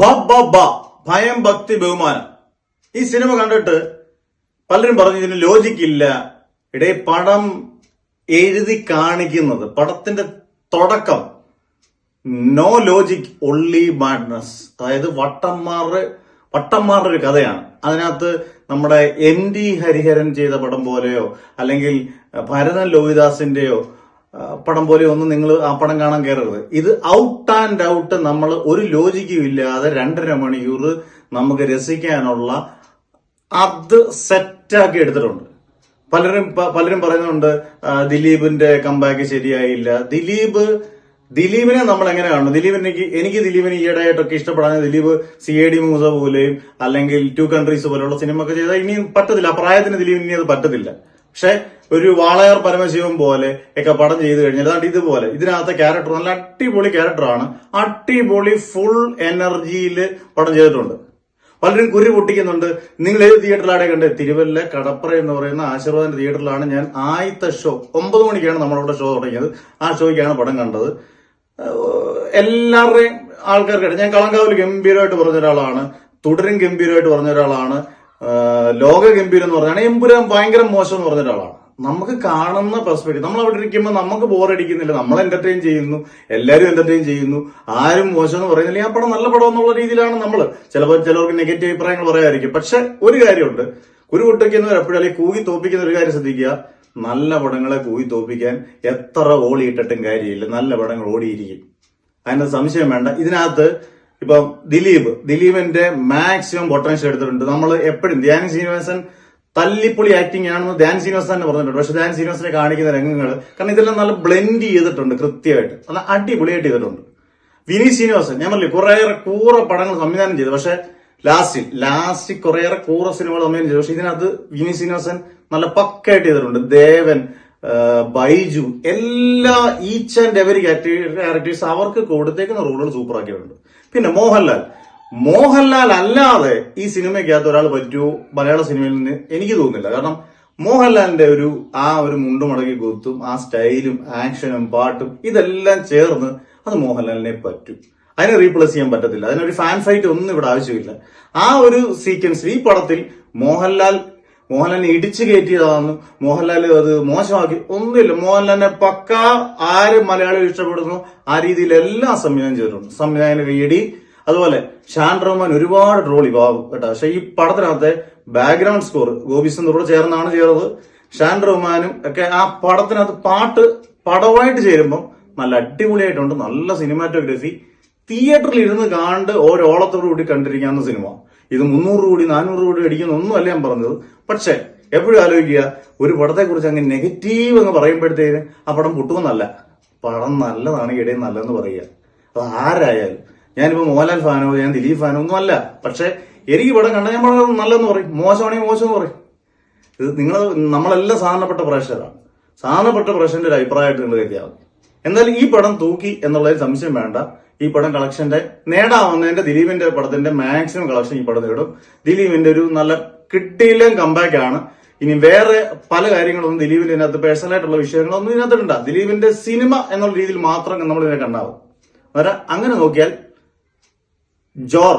ഭയം, ഭക്തി, ബഹുമാനം. ഈ സിനിമ കണ്ടിട്ട് പലരും പറഞ്ഞു ഇതിന് ലോജിക് ഇല്ല. ഇടേ പടം എഴുതി കാണിക്കുന്നത്, പടത്തിന്റെ തുടക്കം നോ ലോജിക് ഒൺലി മാഡ്നസ്, അതായത് വട്ടന്മാരുടെ ഒരു കഥയാണ്. അതിനകത്ത് നമ്മുടെ MD ഹരിഹരൻ ചെയ്ത പടം പോലെയോ അല്ലെങ്കിൽ ഭരതൻ ലോഹിദാസിന്റെയോ പടം പോലെയോ ഒന്നും നിങ്ങൾ ആ പടം കാണാൻ കയറരുത്. ഇത് ഔട്ട് ആൻഡ് ഔട്ട് നമ്മൾ ഒരു ലോജിക്കും ഇല്ലാതെ 2.5 മണിക്കൂർ നമുക്ക് രസിക്കാനുള്ള അത് സെറ്റാക്കി എടുത്തിട്ടുണ്ട്. പലരും പറയുന്നുണ്ട് ദിലീപിന്റെ കംബാക്ക് ശരിയായില്ല. ദിലീപിനെ നമ്മൾ എങ്ങനെ കാണുന്നു? എനിക്ക് ദിലീപിനെ ഈയിടെയായിട്ടൊക്കെ ഇഷ്ടപ്പെടാൻ ദിലീപ് CID മൂസ പോലെയും അല്ലെങ്കിൽ 2 കൺട്രീസ് പോലെയുള്ള സിനിമ ഒക്കെ ചെയ്താൽ ഇനി പറ്റത്തില്ല. ആ പ്രായത്തിന് ദിലീപ് ഇനി അത് പറ്റത്തില്ല. പക്ഷെ ഒരു വാളയാർ പരമശിവം പോലെ ഒക്കെ പടം ചെയ്ത് കഴിഞ്ഞാൽ അതാണ്ട് ഇതുപോലെ ഇതിനകത്തെ ക്യാരക്ടർ നല്ല അടിപൊളി ക്യാരക്ടറാണ്. അടിപൊളി ഫുൾ എനർജിയിൽ പടം ചെയ്തിട്ടുണ്ട്. പലരും കുരു പൊട്ടിക്കുന്നുണ്ട്. നിങ്ങൾ ഏത് തിയേറ്ററിലാണ് കണ്ടത്? തിരുവല്ല കടപ്പുറ എന്ന് പറയുന്ന ആശീർവാദിന്റെ തിയേറ്ററിലാണ് ഞാൻ ആദ്യത്തെ ഷോ. 9 മണിക്കാണ് നമ്മളവിടെ ഷോ തുടങ്ങിയത്. ആ ഷോയ്ക്കാണ് പടം കണ്ടത്. എല്ലാവരുടെയും ആൾക്കാർക്ക് ഞാൻ കളങ്കാവിൽ ഗംഭീരമായിട്ട് പറഞ്ഞ ഒരാളാണ്, തുടരും ഗംഭീരമായിട്ട് പറഞ്ഞ ഒരാളാണ്, ലോക ഗംഭീരം എന്ന് പറഞ്ഞാണ്, എമ്പുരാൻ ഭയങ്കര മോശം എന്ന് പറഞ്ഞ ഒരാളാണ്. നമുക്ക് കാണുന്ന പെർസ്പെക്റ്റീവ്, നമ്മൾ അവിടെ ഇരിക്കുമ്പോൾ നമുക്ക് ബോറടിക്കുന്നില്ല, നമ്മൾ എന്റർടൈൻ ചെയ്യുന്നു, എല്ലാവരും എന്റർടൈൻ ചെയ്യുന്നു, ആരും മോശം എന്ന് പറയുന്നില്ല. ആ പടം നല്ല പടം എന്നുള്ള രീതിയിലാണ് നമ്മൾ. ചിലർക്ക് നെഗറ്റീവ് അഭിപ്രായങ്ങൾ പറയാതിരിക്കും. പക്ഷെ ഒരു കാര്യമുണ്ട്, കുരു പൊട്ടിക്കുന്നവർ എപ്പോഴും അല്ലെങ്കിൽ കൂകി തോപ്പിക്കുന്ന ഒരു കാര്യം ശ്രദ്ധിക്കുക, നല്ല പടങ്ങളെ കൂകി തോപ്പിക്കാൻ എത്ര ഓടിയിട്ടിട്ടും കാര്യമില്ല, നല്ല പടങ്ങൾ ഓടിയിരിക്കും, അതിനകത്ത് സംശയം വേണ്ട. ഇതിനകത്ത് ഇപ്പം ദിലീപിന്റെ മാക്സിമം പൊട്ടൻഷ്യൽ എടുത്തിട്ടുണ്ട്. നമ്മൾ എപ്പോഴും ധ്യാൻ ശ്രീനിവാസൻ തല്ലിപ്പൊളി ആക്ടിംഗ് ആണെന്ന് ധ്യാൻ ശ്രീനിവാസൻ തന്നെ പറഞ്ഞിട്ടുണ്ട്. പക്ഷെ ധ്യാൻ ശ്രീനിവാസനെ കാണിക്കുന്ന രംഗങ്ങൾ, കാരണം ഇതെല്ലാം നല്ല ബ്ലെൻഡ് ചെയ്തിട്ടുണ്ട്, കൃത്യമായിട്ട് നല്ല അടിപൊളിയായിട്ട് ചെയ്തിട്ടുണ്ട്. വിനീത് ശ്രീനിവാസൻ ഞാൻ പറഞ്ഞില്ലേ കുറേയേറെ കൂറ പടങ്ങൾ സംവിധാനം ചെയ്തു. പക്ഷെ ലാസ്റ്റ് കുറേയേറെ കൂറ സിനിമകൾ സംവിധാനം ചെയ്തു. പക്ഷെ ഇതിനകത്ത് വിനീത് ശ്രീനിവാസൻ നല്ല പക്കായിട്ട് ചെയ്തിട്ടുണ്ട്. ദേവൻ, ബൈജു, എല്ലാ ഈച്ച് ആൻഡ് എവരി ക്യാരക്ടേഴ്സ് അവർക്ക് കൊടുത്തേക്കുന്ന റോളുകൾ സൂപ്പർ ആക്കിയിട്ടുണ്ട്. പിന്നെ മോഹൻലാൽ അല്ലാതെ ഈ സിനിമയ്ക്കകത്ത് ഒരാൾ പറ്റുമോ മലയാള സിനിമയിൽ നിന്ന് എനിക്ക് തോന്നുന്നില്ല. കാരണം മോഹൻലാലിന്റെ ഒരു മുണ്ടു മടക്കി കുത്തും, ആ സ്റ്റൈലും ആക്ഷനും പാട്ടും ഇതെല്ലാം ചേർന്ന് അത് മോഹൻലാലിനെ പറ്റും. അതിനെ റീപ്ലേസ് ചെയ്യാൻ പറ്റത്തില്ല. അതിനൊരു ഫാൻ ഫൈറ്റ് ഒന്നും ഇവിടെ ആവശ്യമില്ല. ആ ഒരു സീക്വൻസ് ഈ പടത്തിൽ മോഹൻലാലിനെ ഇടിച്ചു കയറ്റിയതാണെന്നും മോഹൻലാൽ അത് മോശമാക്കി ഒന്നുമില്ല. മോഹൻലാലിനെ പക്ക ആര് മലയാളികൾ ഇഷ്ടപ്പെടുന്നു ആ രീതിയിൽ എല്ലാം സംവിധാനം ചെയ്തിട്ടുണ്ട്. സംവിധായകന് കൈയടി. അതുപോലെ ഷാൻ റഹ്മാൻ ഒരുപാട് ട്രോളി പാവം കേട്ടോ. പക്ഷെ ഈ പടത്തിനകത്തെ ബാക്ക്ഗ്രൗണ്ട് സ്കോർ ഗോപിച്ചന്ദ്രോട് ചേർന്നാണ് ചെയ്തത്. ഷാൻ റഹ്മാനും ഒക്കെ ആ പടത്തിനകത്ത് പാട്ട് പടമായിട്ട് ചേരുമ്പോൾ നല്ല അടിപൊളിയായിട്ടുണ്ട്. നല്ല സിനിമാറ്റോഗ്രഫി. തിയേറ്ററിൽ ഇരുന്ന് കാണണ്ട് ഓരോളത്തോടു കൂടി കണ്ടിരിക്കാവുന്ന സിനിമ. ഇത് 300 കോടി 400 കോടി അടിക്കുന്ന ഒന്നുമല്ല ഞാൻ പറഞ്ഞത്. പക്ഷെ എപ്പോഴും ആലോചിക്കുക, ഒരു പടത്തെ കുറിച്ച് അങ്ങ് നെഗറ്റീവ് എന്ന് പറയുമ്പോഴത്തേന് ആ പടം പൊട്ടുമെന്നല്ല, പടം നല്ലതാണ് ഇടയിൽ നല്ലതെന്ന് പറയുക. അത് ആരായാലും, ഞാനിപ്പോ മോഹൻലാൽ ഫാനോ ഞാൻ ദിലീപ് ഫാനോ ഒന്നും അല്ല. പക്ഷെ എനിക്ക് പടം കണ്ടാൽ ഞാൻ പടം നല്ലതെന്ന് പറയും, മോശമാണെങ്കിൽ മോശം എന്ന് പറയും. ഇത് നമ്മളെല്ലാം സാധാരണപ്പെട്ട പ്രേക്ഷകരാണ്. സാധാരണപ്പെട്ട പ്രേക്ഷകന്റെ ഒരു അഭിപ്രായമായിട്ട് നിങ്ങൾ കരുതിയാൽ മതി. എന്നാലും ഈ പടം തൂക്കി എന്നുള്ളതിൽ സംശയം വേണ്ട. ഈ പടം കളക്ഷന്റെ നേടാവുന്നതിന്റെ ദിലീപിന്റെ പടത്തിന്റെ മാക്സിമം കളക്ഷൻ ഈ പടം നേടും. ദിലീപിന്റെ ഒരു നല്ല കിട്ടിയിലും കമ്പാക്ക് ആണ്. ഇനി വേറെ പല കാര്യങ്ങളൊന്നും ദിലീപിന്റെ ഇതിനകത്ത് പേഴ്സണൽ ആയിട്ടുള്ള വിഷയങ്ങളൊന്നും ഇതിനകത്തുണ്ടാ. ദിലീപിന്റെ സിനിമ എന്നുള്ള രീതിയിൽ മാത്രം നമ്മൾ ഇതിനെ കണ്ടാവും. അങ്ങനെ നോക്കിയാൽ ജോർ